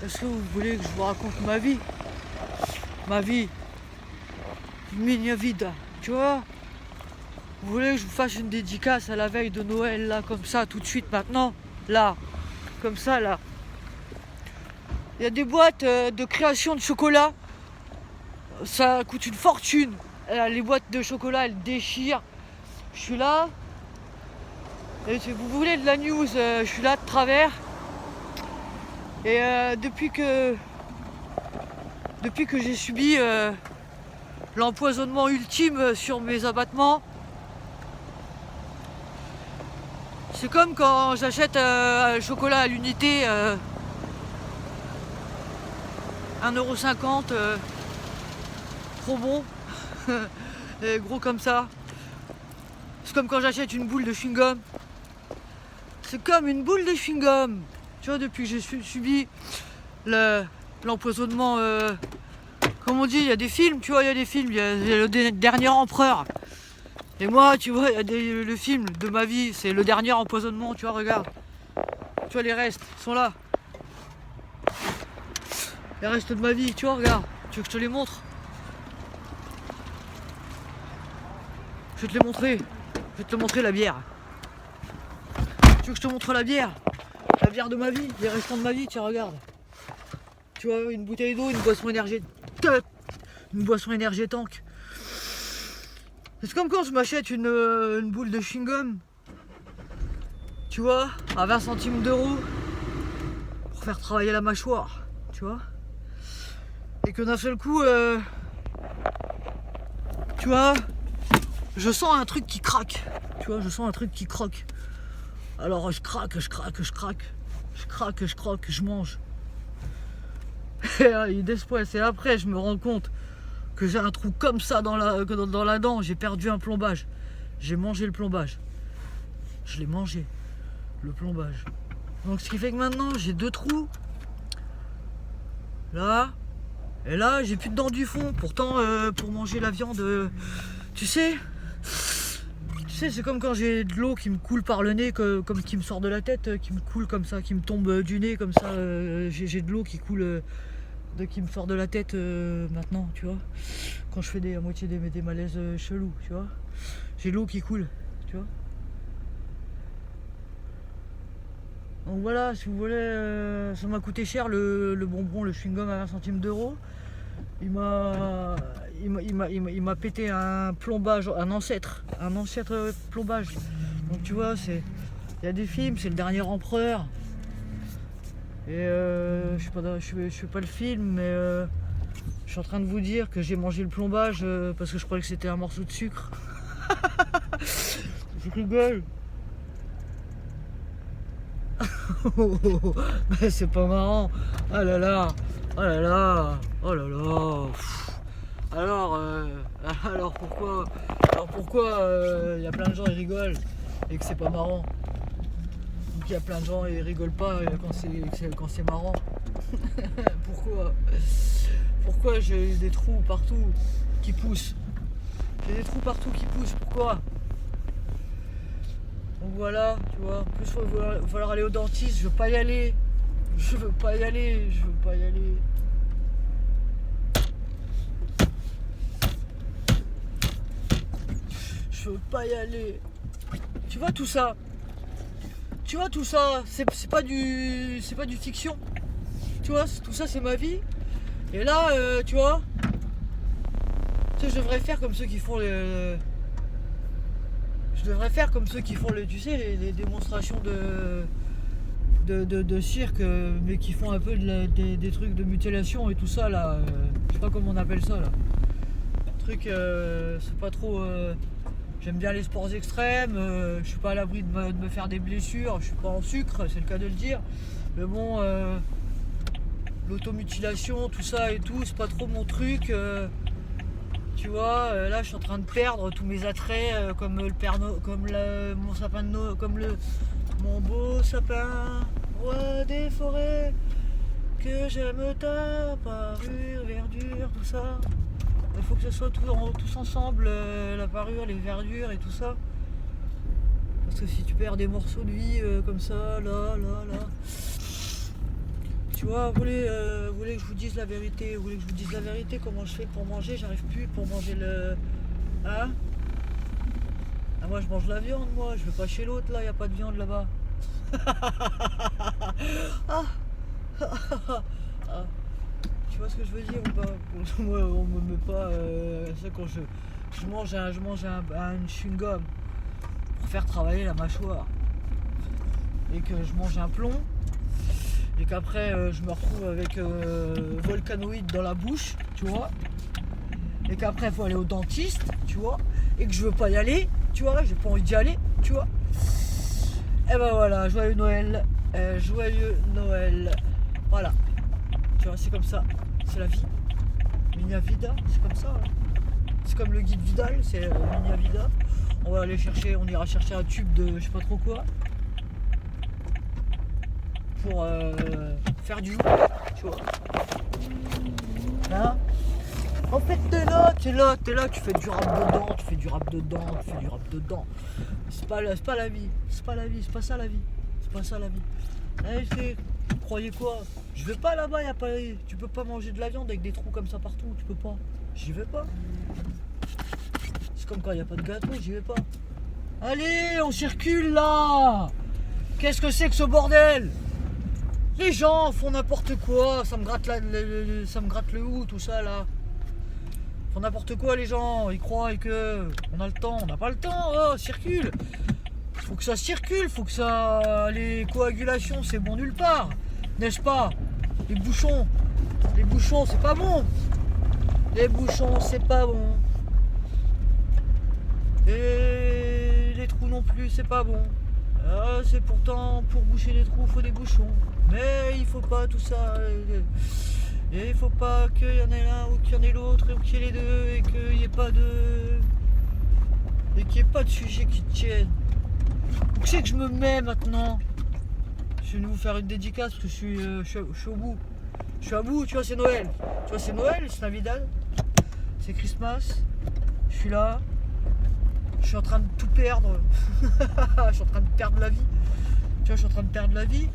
Est-ce que vous voulez que je vous raconte ma vie? Ma vie, mia vida, tu vois? Vous voulez que je vous fasse une dédicace à la veille de Noël, là, comme ça, tout de suite, maintenant? Là, comme ça, là. Il y a des boîtes de création de chocolat. Ça coûte une fortune. Les boîtes de chocolat, elles déchirent. Je suis là. Et si vous voulez de la news, je suis là de travers. Et depuis que j'ai subi l'empoisonnement ultime sur mes abattements, c'est comme quand j'achète le chocolat à l'unité 1,50€, trop bon, et gros comme ça. C'est comme quand j'achète une boule de chewing-gum. C'est comme une boule de chewing-gum. Tu vois, depuis que j'ai subi l'empoisonnement, comme on dit, il y a des films, tu vois, il y a des films, il y a le dernier empereur. Et moi, tu vois, il y a le film de ma vie, c'est le dernier empoisonnement, tu vois, regarde. Tu vois, les restes sont là. Les restes de ma vie, tu vois, regarde. Tu veux que je te les montre? Je vais te les montrer. Je vais te montrer la bière. Tu veux que je te montre la bière? La bière de ma vie, les restants de ma vie, tiens, regarde. Tu vois, une bouteille d'eau, une boisson énergétique. Une boisson énergétique. C'est comme quand je m'achète une boule de chewing-gum. Tu vois, à 20 centimes d'euros. Pour faire travailler la mâchoire. Tu vois. Et que d'un seul coup, tu vois, je sens un truc qui craque. Tu vois, je sens un truc qui croque. Alors je craque, je craque, je craque. Je craque, je croque, je mange. Et d'espoir, c'est après, je me rends compte que j'ai un trou comme ça dans la dent. J'ai perdu un plombage. J'ai mangé le plombage. Je l'ai mangé, le plombage. Donc ce qui fait que maintenant, j'ai 2 trous. Là. Et là, j'ai plus de dents du fond. Pourtant, pour manger la viande, tu sais, c'est comme quand j'ai de l'eau qui me coule par le nez, comme qui me sort de la tête, qui me coule comme ça, qui me tombe du nez comme ça. J'ai de l'eau qui coule, qui me sort de la tête maintenant, tu vois. Quand je fais à moitié des malaises chelous, tu vois. J'ai l'eau qui coule, tu vois. Donc voilà, si vous voulez, ça m'a coûté cher le bonbon, le chewing-gum à 20 centimes d'euros. Il m'a pété un plombage, un ancêtre plombage. Donc tu vois, il y a des films, c'est le dernier empereur. Et je fais pas le film, mais je suis en train de vous dire que j'ai mangé le plombage parce que je croyais que c'était un morceau de sucre. Je rigole. Mais c'est pas marrant. Oh là là, oh là là, oh là là. Alors pourquoi y a plein de gens qui rigolent et que c'est pas marrant? Donc il y a plein de gens qui rigolent pas quand c'est marrant. Pourquoi j'ai des trous partout qui poussent? J'ai des trous partout qui poussent, pourquoi? Donc voilà, tu vois, en plus il va falloir aller au dentiste, je veux pas y aller. Je veux pas y aller. Je veux pas y aller. Tu vois tout ça? C'est pas du fiction. Tu vois, tout ça c'est ma vie. Et là, tu vois, je devrais faire comme ceux qui font les. Je devrais faire comme ceux qui font tu sais, les démonstrations de cirque, mais qui font un peu des trucs de mutilation et tout ça là. Je sais pas comment on appelle ça là. Truc, c'est pas trop. J'aime bien les sports extrêmes. Je suis pas à l'abri de me faire des blessures. Je suis pas en sucre, c'est le cas de le dire. Mais bon, l'automutilation, tout ça et tout, c'est pas trop mon truc. Tu vois, là je suis en train de perdre tous mes attraits comme le Père Noël, comme mon sapin de Noël, comme mon beau sapin, roi des forêts, que j'aime ta parure, verdure, tout ça. Il faut que ce soit tous ensemble, la parure, les verdures et tout ça. Parce que si tu perds des morceaux de vie comme ça, là, Tu vois, vous voulez que je vous dise la vérité, vous voulez que je vous dise la vérité, comment je fais pour manger, j'arrive plus pour manger le... Hein? Ah, moi je mange la viande, moi, je vais pas chez l'autre là, y a pas de viande là-bas. Ah, ah, tu vois ce que je veux dire ou pas? Moi on me met pas ça quand je mange un chewing-gum pour faire travailler la mâchoire et que je mange un plomb et qu'après je me retrouve avec volcanoïde dans la bouche, tu vois, et qu'après il faut aller au dentiste, tu vois, et que je veux pas y aller, tu vois, j'ai pas envie d'y aller, tu vois. Et ben voilà, joyeux Noël, voilà, tu vois, c'est comme ça, c'est la vie, Minia Vida, c'est comme ça, hein. C'est comme le guide Vidal, c'est Minia Vida. On va aller chercher, on ira chercher un tube de je sais pas trop quoi pour faire du loup, tu vois. Hein? En fait t'es là, tu fais du rap dedans, tu fais du rap dedans, tu fais du rap dedans. C'est pas la vie, c'est pas la vie, c'est pas ça la vie, c'est pas ça la vie. Vous croyez quoi? Je vais pas là-bas, tu peux pas manger de la viande avec des trous comme ça partout, tu peux pas. J'y vais pas. C'est comme quand il n'y a pas de gâteau, j'y vais pas. Allez, on circule là. Qu'est-ce que c'est que ce bordel? Les gens font n'importe quoi, ça me gratte le hou, tout ça là. Ils font n'importe quoi les gens, ils croient que on a le temps, on n'a pas le temps, oh, circule. Faut que ça circule, faut que ça... Les coagulations, c'est bon nulle part, n'est-ce pas? Les bouchons, c'est pas bon. Les bouchons, c'est pas bon. Et les trous non plus, c'est pas bon. C'est pourtant, pour boucher les trous, il faut des bouchons. Mais il faut pas tout ça. Et il faut pas qu'il y en ait l'un ou qu'il y en ait l'autre, ou qu'il y ait les deux, et qu'il n'y ait pas de... Et qu'il n'y ait pas de sujet qui tienne. Où c'est que je me mets maintenant? Je vais vous faire une dédicace parce que je suis au bout. Je suis à bout, tu vois, c'est Noël. Tu vois, c'est Noël, c'est Navidad. C'est Christmas. Je suis là. Je suis en train de tout perdre. Je suis en train de perdre la vie. Tu vois, je suis en train de perdre la vie.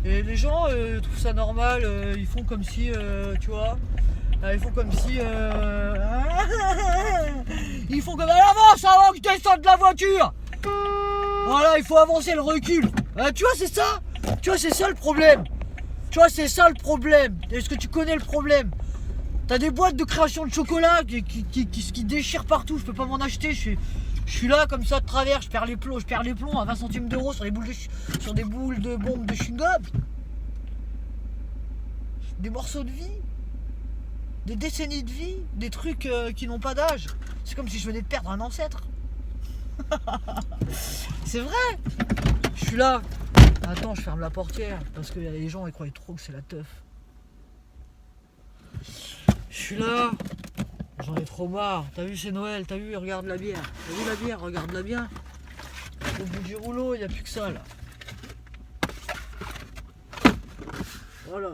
Et les gens trouvent ça normal. Ils font comme si, tu vois. Ils font comme si. Ils font comme. Avance avant que je descende de la voiture. Voilà, il faut avancer le recul. Tu vois, c'est ça. Tu vois, c'est ça le problème. Tu vois, c'est ça le problème. Est-ce que tu connais le problème? T'as des boîtes de création de chocolat qui déchirent partout. Je peux pas m'en acheter. Je suis là comme ça de travers. Je perds les plombs à 20 centimes d'euros sur des boules de bombes de chewing-gum. Des morceaux de vie. Des décennies de vie. Des trucs qui n'ont pas d'âge. C'est comme si je venais de perdre un ancêtre. C'est vrai. Je suis là. Attends, je ferme la portière parce que les gens ils croient trop que c'est la teuf. Je suis là. J'en ai trop marre. T'as vu, c'est Noël. T'as vu, regarde la bière. T'as vu la bière, regarde-la bien. Au bout du rouleau, il n'y a plus que ça là. Voilà.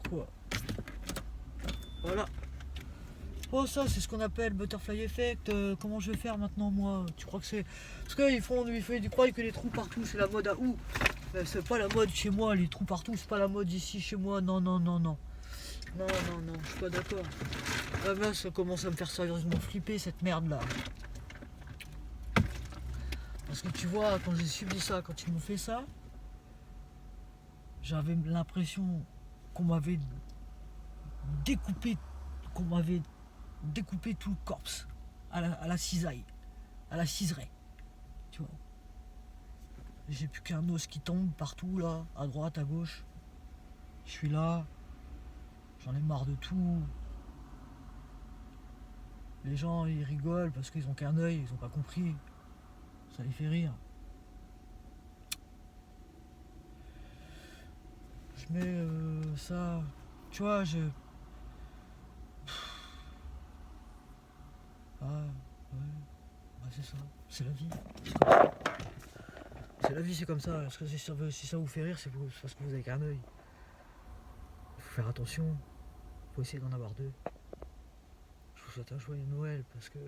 Pourquoi? Voilà. Oh, ça c'est ce qu'on appelle butterfly effect. Comment je vais faire maintenant moi? Tu crois que c'est... Parce qu'ils croient que les trous partout c'est la mode à où? C'est pas la mode chez moi, les trous partout, c'est pas la mode ici chez moi. Non, non, non, non. Non, non, non, je suis pas d'accord. Là, ça commence à me faire sérieusement flipper cette merde là. Parce que tu vois, quand j'ai subi ça, quand ils m'ont fait ça, j'avais l'impression qu'on m'avait découpé tout le corps à la cisaille, à la ciseraie, tu vois. J'ai plus qu'un os qui tombe partout là, à droite, à gauche. Je suis là, j'en ai marre de tout. Les gens ils rigolent parce qu'ils ont qu'un œil, ils ont pas compris. Ça les fait rire. Je mets ça, tu vois, Ah, ouais, bah c'est ça, c'est la vie. C'est la vie, c'est comme ça. Parce que si ça vous fait rire, c'est parce que vous avez qu'un œil. Il faut faire attention. Il faut essayer d'en avoir deux. Je vous souhaite un joyeux Noël parce que